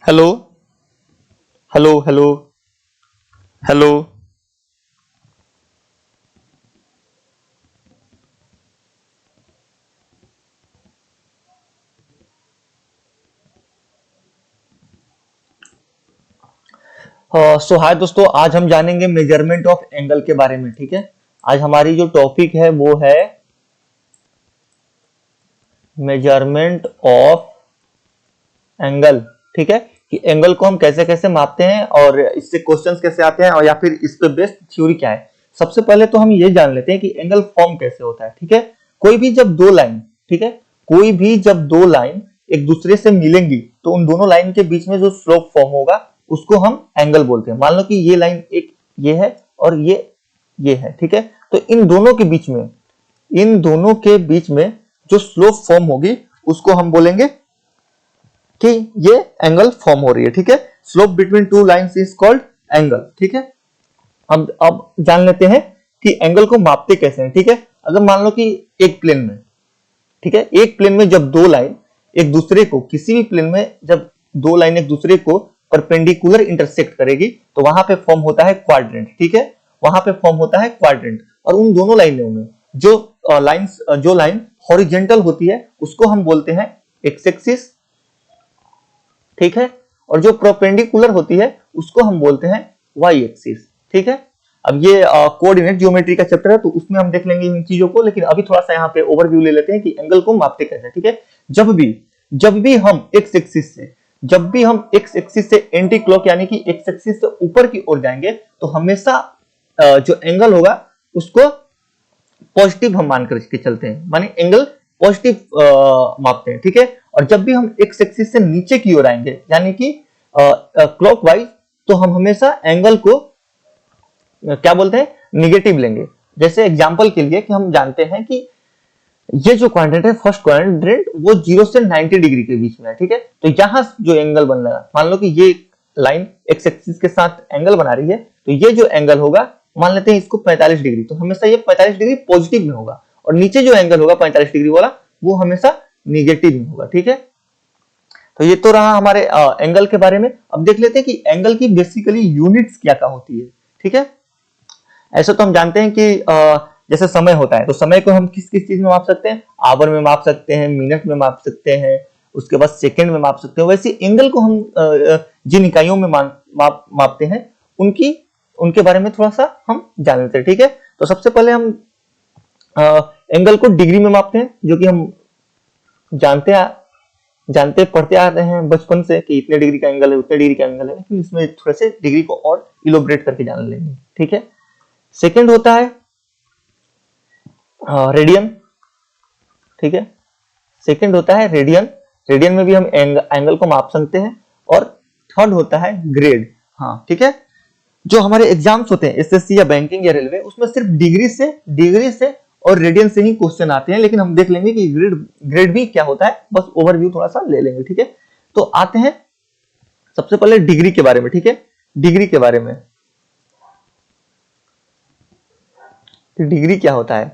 Hello hello hello hello. So hi दोस्तों, आज हम जानेंगे मेजरमेंट ऑफ एंगल के बारे में। ठीक है, आज हमारी जो टॉपिक है वो है मेजरमेंट ऑफ एंगल। ठीक है, कि एंगल को हम कैसे कैसे मापते हैं और इससे क्वेश्चंस कैसे आते हैं और या फिर इस पे बेस्ड थ्योरी क्या है। सबसे पहले तो हम ये जान लेते हैं कि एंगल फॉर्म कैसे होता है। ठीक है, कोई भी जब दो लाइन ठीक है कोई भी जब दो लाइन एक दूसरे से मिलेंगी तो उन दोनों लाइन के बीच में जो स्लोप फॉर्म होगा उसको हम एंगल बोलते हैं। मान लो कि ये लाइन एक ये है और ये है। ठीक है, तो इन दोनों के बीच में जो स्लोप फॉर्म होगी उसको हम बोलेंगे कि ये एंगल फॉर्म हो रही है। ठीक है, slope between two lines is called angle. ठीक है, अब जान लेते हैं कि एंगल को मापते कैसे हैं। ठीक है, अगर मान लो कि एक प्लेन में ठीक है एक प्लेन में जब दो लाइन एक दूसरे को किसी भी प्लेन में जब दो लाइन एक दूसरे को परपेंडिकुलर इंटरसेक्ट करेगी तो वहां पे फॉर्म होता है क्वाड्रेंट। ठीक है, वहां पे फॉर्म होता है क्वाड्रेंट और उन दोनों लाइनों में जो लाइन हॉरिजेंटल होती है उसको हम बोलते हैं एक्स एक्सिस। ठीक है, और जो परपेंडिकुलर होती है उसको हम बोलते हैं वाई एक्सिस। ठीक है, अब ये कोऑर्डिनेट ज्योमेट्री का चैप्टर है तो उसमें हम देख लेंगे इन चीजों को, लेकिन अभी थोड़ा सा यहाँ पे ओवरव्यू ले लेते हैं कि एंगल को मापते कैसे। ठीक है, जब भी हम एक्स एक्सिस से एंटी क्लॉक यानी कि एक्स एक्सिस से ऊपर की ओर जाएंगे तो हमेशा जो एंगल होगा उसको पॉजिटिव हम मान करके चलते हैं, माने एंगल पॉजिटिव मापते हैं। ठीक है, और जब भी हम एक्स एक्सिस से नीचे की ओर आएंगे यानी कि क्लॉकवाइज तो हम हमेशा एंगल को क्या बोलते हैं निगेटिव लेंगे। जैसे एग्जांपल के लिए कि हम जानते हैं कि ये जो क्वाड्रेंट है फर्स्ट क्वाड्रेंट वो 0 से 90 डिग्री के बीच में है। ठीक है, तो यहां जो एंगल बन रहा है, मान लो कि ये लाइन एक्स एक्सिस के साथ एंगल बना रही है तो ये जो एंगल होगा मान लेते हैं इसको 45 डिग्री, तो हमेशा ये 45 डिग्री पॉजिटिव में होगा और नीचे जो एंगल होगा 45 डिग्री वाला वो हमेशा निगेटिव में होगा। ठीक है, तो ये तो रहा हमारे एंगल के बारे में। अब देख लेते हैं कि एंगल की बेसिकली यूनिट्स क्या क्या होती है। ठीक है, ऐसा तो हम जानते हैं कि जैसे समय होता है तो समय को हम किस किस चीज में माप सकते हैं, आवर में माप सकते हैं, मिनट में माप सकते हैं, उसके बाद सेकंड में माप सकते हैं। वैसे एंगल को हम जिन इकाइयों में मापते हैं उनके बारे में थोड़ा सा हम जान लेते हैं। ठीक है, तो सबसे पहले हम एंगल को डिग्री में मापते हैं, जो कि हम जानते पढ़ते आ रहे हैं बचपन से कि इतने डिग्री का एंगल है उतने डिग्री का एंगल है, लेकिन इसमें थोड़े से डिग्री को और इलोबरेट करके जान लेंगे। ठीक है, सेकंड होता है रेडियन। ठीक है, सेकंड होता है रेडियन, रेडियन में भी हम एंगल को माप सकते हैं। और थर्ड होता है ग्रेड। हाँ ठीक है, जो हमारे एग्जाम्स होते हैं एसएससी या बैंकिंग या रेलवे उसमें सिर्फ डिग्री से और रेडियन से ही क्वेश्चन आते हैं, लेकिन हम देख लेंगे कि ग्रेड भी क्या होता है, बस ओवरव्यू थोड़ा सा ले लेंगे। ठीक है, तो आते हैं सबसे पहले डिग्री के बारे में। ठीक है, डिग्री के बारे में, डिग्री क्या होता है।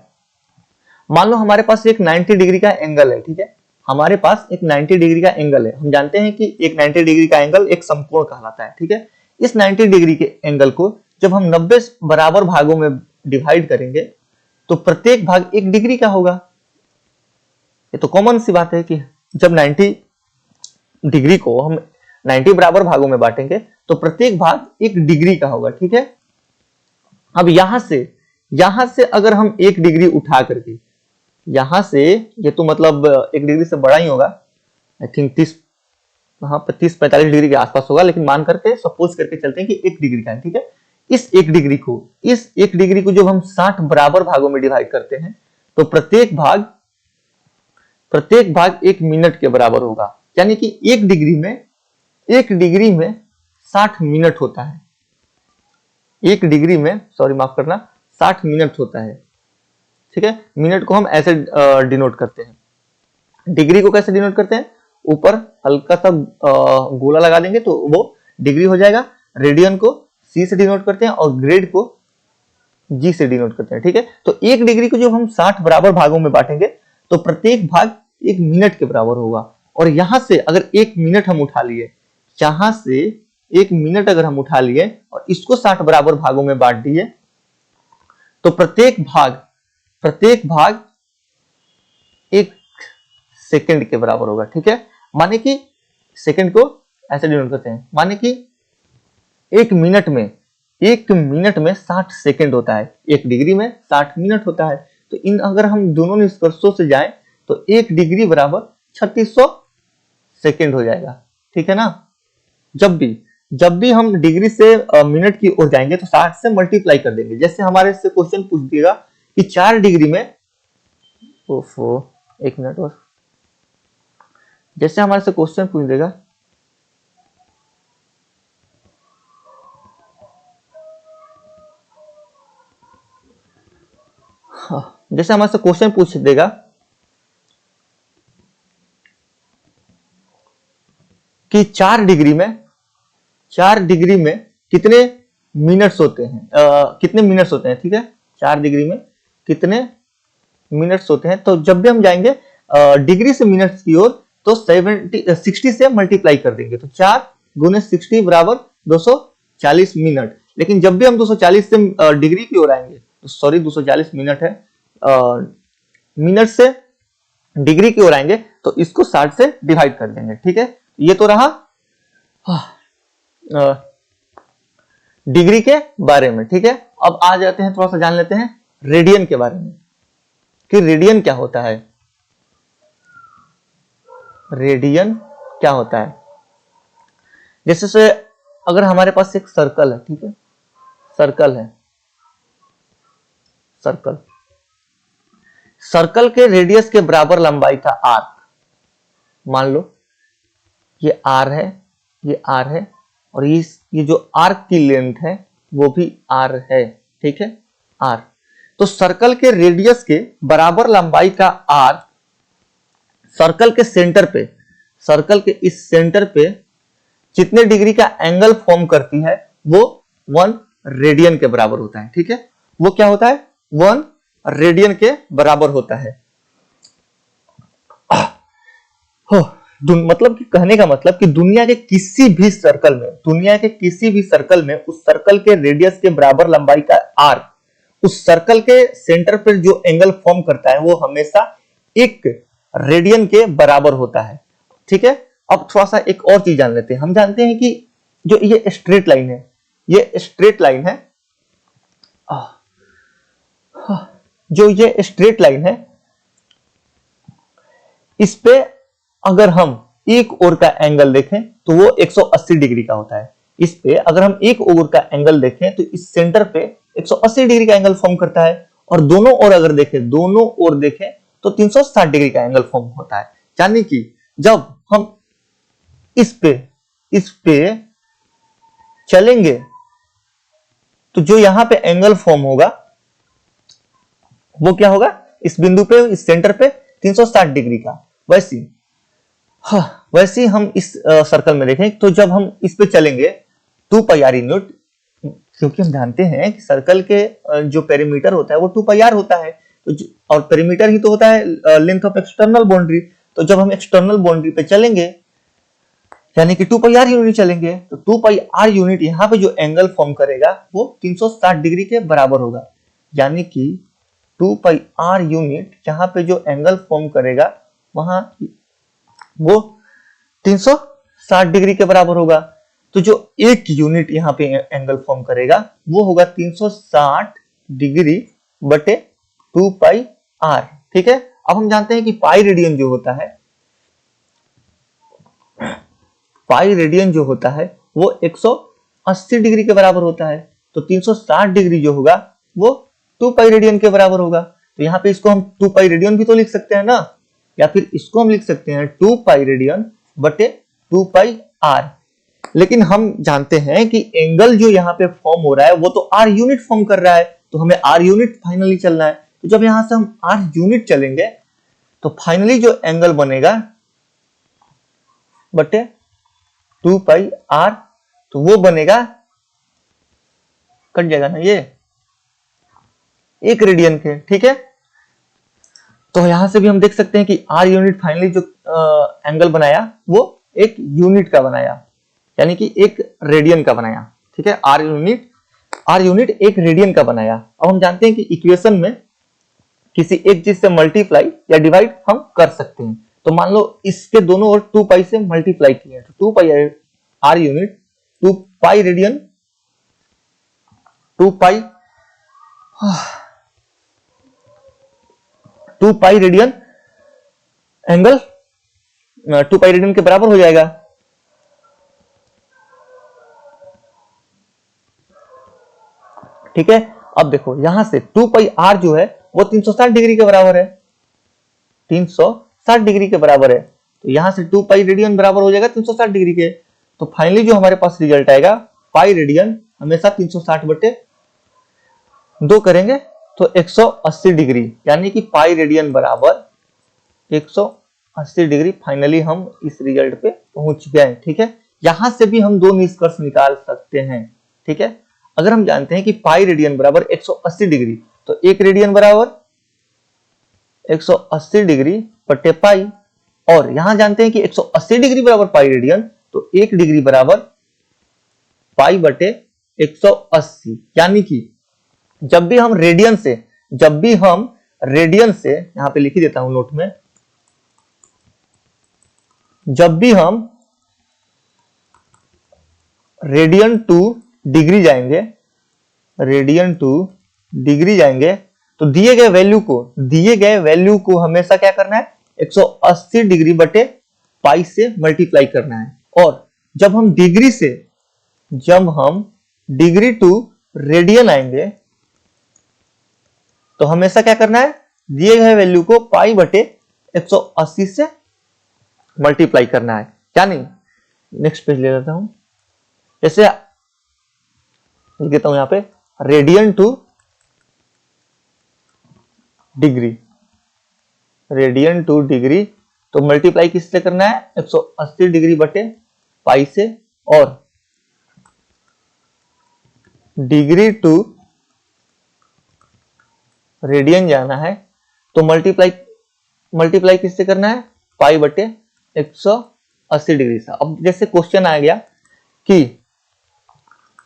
मान लो हमारे पास एक 90 डिग्री का एंगल है। ठीक है, हमारे पास एक 90 डिग्री का एंगल है, हम जानते हैं कि एक 90 डिग्री का एंगल एक समकोण कहलाता है। ठीक है, इस 90 डिग्री के एंगल को जब हम 90 बराबर भागों में डिवाइड करेंगे तो प्रत्येक भाग 1 डिग्री का होगा। ये तो कॉमन सी बात है कि जब 90 डिग्री को हम 90 बराबर भागों में बांटेंगे तो प्रत्येक भाग 1 डिग्री का होगा। ठीक है, अब यहां से अगर हम 1 डिग्री उठा करके यहां से, ये तो मतलब 1 डिग्री से बड़ा ही होगा, आई थिंक 30-45 डिग्री के आसपास होगा, लेकिन मान करके सपोज करके चलते हैं कि 1 डिग्री का है। ठीक है, इस 1 डिग्री को जब हम 60 बराबर भागों में डिवाइड करते हैं तो प्रत्येक भाग 1 मिनट के बराबर होगा, यानी कि 1 डिग्री में 60 मिनट होता है। 1 डिग्री में 60 मिनट होता है। ठीक है, मिनट को हम ऐसे डिनोट करते हैं, डिग्री को कैसे डिनोट करते हैं, ऊपर हल्का सा गोला लगा देंगे तो वो डिग्री हो जाएगा। रेडियन को सी से डिनोट करते हैं और ग्रेड को जी से डिनोट करते हैं। ठीक है, तो 1 डिग्री को जब हम 60 बराबर भागों में बांटेंगे तो प्रत्येक भाग 1 मिनट के बराबर होगा। और यहां से अगर 1 मिनट हम उठा लिए, यहां से 1 मिनट अगर हम उठा लिए और इसको 60 बराबर भागों में बांट दिए तो प्रत्येक भाग 1 सेकंड के बराबर होगा। ठीक है, माने कि सेकंड को ऐसे डिनोट करते हैं, माने कि 1 मिनट में 60 सेकंड होता है, 1 डिग्री में 60 मिनट होता है। तो इन अगर हम दोनों निष्कर्षों से जाएं तो 1 डिग्री बराबर 3600 सेकंड हो जाएगा। ठीक है ना। जब भी हम डिग्री से मिनट की ओर जाएंगे तो 60 से मल्टीप्लाई कर देंगे। जैसे हमारे से क्वेश्चन पूछ दिएगा कि 4 डिग्री में, ओफो 1 मिनट और, जैसे हमारे से क्वेश्चन पूछ देगा जैसे हमारे से क्वेश्चन पूछ देगा कि 4 डिग्री में कितने मिनट्स होते हैं, ठीक है, 4 डिग्री में कितने मिनट्स होते हैं। तो जब भी हम जाएंगे डिग्री से मिनट्स की ओर तो 60 से मल्टीप्लाई कर देंगे। तो 4 गुने 60 बराबर 240 मिनट। लेकिन जब भी हम 240 से डिग्री की ओर आएंगे तो सॉरी 240 मिनट है, मिनट से डिग्री की ओर आएंगे तो इसको 60 से डिवाइड कर देंगे। ठीक है, ये तो रहा डिग्री के बारे में। ठीक है, अब आ जाते हैं, थोड़ा सा जान लेते हैं रेडियन के बारे में कि रेडियन क्या होता है। रेडियन क्या होता है, जैसे से अगर हमारे पास एक सर्कल है, ठीक है, सर्कल के रेडियस के बराबर लंबाई का आर्क, मान लो ये आर है और ये जो आर्क की लेंथ है वो भी आर है। ठीक है, आर। तो सर्कल के रेडियस के बराबर लंबाई का आर्क सर्कल के इस सेंटर पे जितने डिग्री का एंगल फॉर्म करती है वो 1 रेडियन के बराबर होता है। ठीक है, वो क्या होता है, 1 रेडियन के बराबर होता है। मतलब कि कहने का मतलब कि दुनिया के किसी भी सर्कल में उस सर्कल के रेडियस के बराबर लंबाई का आर्क उस सर्कल के सेंटर पर जो एंगल फॉर्म करता है वो हमेशा 1 रेडियन के बराबर होता है। ठीक है, अब थोड़ा सा एक और चीज जान लेते हैं। हम जानते हैं कि जो ये स्ट्रेट लाइन है, जो ये स्ट्रेट लाइन है, इस पे अगर हम एक ओर का एंगल देखें तो वो 180 डिग्री का होता है। इस पे अगर हम एक ओर का एंगल देखें तो इस सेंटर पे 180 डिग्री का एंगल फॉर्म करता है और दोनों ओर देखें तो 360 डिग्री का एंगल फॉर्म होता है। यानी कि जब हम इस पे चलेंगे तो जो यहां पे एंगल फॉर्म होगा वो क्या होगा, इस बिंदु पे, इस सेंटर पे 360 डिग्री का। वैसे हम इस सर्कल में देखें तो जब हम इस पे चलेंगे 2 पाई आर यूनिट, क्योंकि हम जानते हैं कि सर्कल के जो पेरीमीटर होता है वो 2 पाई आर होता है, तो और पेरीमीटर ही तो होता है लेंथ ऑफ एक्सटर्नल बाउंड्री। तो जब हम एक्सटर्नल बाउंड्री पे चलेंगे यानी कि 2 पाई आर यूनिट चलेंगे तो 2 पाई आर यूनिट यहाँ पे जो एंगल फॉर्म करेगा वो 360 डिग्री के बराबर होगा। यानी कि 2 पाई आर यूनिट यहाँ पे जो एंगल फॉर्म करेगा वहां वो 360 डिग्री के बराबर होगा। तो जो एक यूनिट यहाँ पे एंगल फॉर्म करेगा वो होगा 360 डिग्री बटे 2 पाई आर। ठीक है, अब हम जानते हैं कि पाई रेडियन जो होता है वो 180 डिग्री के बराबर होता है। तो 360 डिग्री जो होगा वो 2 पाई रेडियन के बराबर होगा। तो यहाँ पे इसको हम 2 पाई रेडियन भी तो लिख सकते हैं ना, या फिर इसको हम लिख सकते हैं 2 पाई रेडियन बटे 2 पाई आर। लेकिन हम जानते हैं कि एंगल जो यहाँ पे फॉर्म हो रहा है वो तो आर यूनिट फॉर्म कर रहा है, तो हमें आर यूनिट फाइनली चलना है। तो जब यहां से हम आर यूनिट चलेंगे तो फाइनली जो एंगल बनेगा बटे 2 पाई आर, तो वो बनेगा, कट जाएगा ना ये, 1 रेडियन के। ठीक है, तो यहां से भी हम देख सकते हैं कि आर यूनिट फाइनली जो एंगल बनाया वो 1 यूनिट का बनाया। यानी कि एक रेडियन का बनाया, ठीक है। आर यूनिट एक रेडियन का बनाया। अब हम जानते हैं कि इक्वेशन में किसी एक चीज से मल्टीप्लाई या डिवाइड हम कर सकते हैं। तो मान लो इसके दोनों ओर 2 पाई से मल्टीप्लाई किए तो 2 pi R unit 2 pi radian 2 pi radian angle 2 pi radian के बराबर हो जाएगा। ठीक है। अब देखो यहां से 2 पाई आर जो है वो 360 डिग्री के बराबर है, 360 डिग्री के बराबर है। तो यहां से 2 पाई रेडियन बराबर हो जाएगा 360 डिग्री के। तो फाइनली जो हमारे पास रिजल्ट आएगा, पाई रेडियन हमेशा 360 बटे 2 करेंगे तो 180 डिग्री, यानी कि पाई रेडियन बराबर 180 डिग्री। फाइनली हम इस रिजल्ट पे पहुंच गए। ठीक है। यहां से भी हम दो निष्कर्ष निकाल सकते हैं। ठीक है। अगर हम जानते हैं कि पाई रेडियन बराबर 180 डिग्री, तो एक रेडियन बराबर 180 डिग्री बटे पाई, और यहां जानते हैं कि 180 डिग्री बराबर पाई रेडियन, तो एक डिग्री बराबर पाई बटे 180। यानी कि जब भी हम रेडियन से यहां पे लिख ही देता हूं नोट में, जब भी हम रेडियन टू डिग्री जाएंगे, तो दिए गए वैल्यू को हमेशा क्या करना है, 180 डिग्री बटे पाई से मल्टीप्लाई करना है। और जब हम डिग्री टू रेडियन आएंगे, तो हमेशा क्या करना है, दिए गए वैल्यू को पाई बटे 180 से मल्टीप्लाई करना है। यानी नेक्स्ट पेज ले लेता हूं, जैसे लिख देता हूं यहां पे रेडियन टू डिग्री, तो मल्टीप्लाई किससे करना है, 180 डिग्री बटे पाई से, और डिग्री टू रेडियन जाना है तो मल्टीप्लाई किससे करना है, पाई बटे 180 डिग्री से। अब जैसे क्वेश्चन आ गया कि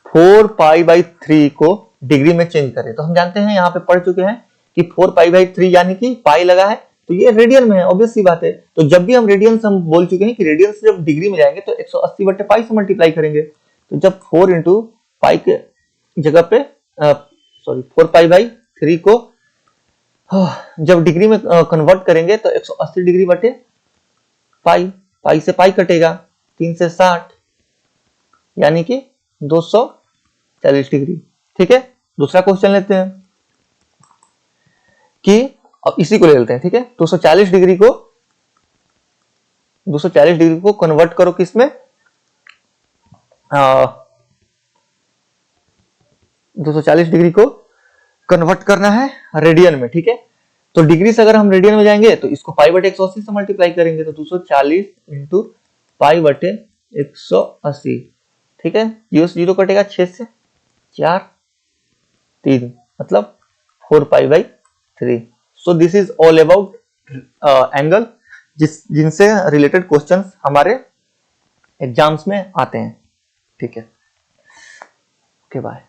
4 पाई बाई 3 को डिग्री में चेंज करें, तो हम जानते हैं, यहां पे पढ़ चुके हैं कि 4 पाई बाई 3 यानी कि पाई लगा है तो ये रेडियन में है, ऑब्वियस सी बात है। तो जब भी हम रेडियन से, हम बोल चुके हैं कि रेडियन से जब डिग्री में जाएंगे तो 180 बटे पाई से मल्टीप्लाई करेंगे। तो जब 4 इंटू पाई के जगह पे 4 पाई बाई 3 को जब डिग्री में कन्वर्ट करेंगे तो 180 डिग्री बटे पाई से पाई कटेगा, 3 से 60, यानी कि 240 डिग्री। ठीक है। दूसरा क्वेश्चन लेते हैं कि अब इसी को ले लेते हैं। ठीक है। 240 डिग्री को कन्वर्ट करो किसमें, 240 डिग्री को कन्वर्ट करना है रेडियन में। ठीक है। तो डिग्री से अगर हम रेडियन में जाएंगे तो इसको पाई बटे 180 से मल्टीप्लाई करेंगे, तो 240 इंटू पाई बटे 180। ठीक है। 0 से 0 कटेगा, 6 से 4 3, मतलब 4 pi by 3। So this is all about angle, जिनसे रिलेटेड क्वेश्चंस हमारे एग्जाम्स में आते हैं। ठीक है। Okay bye.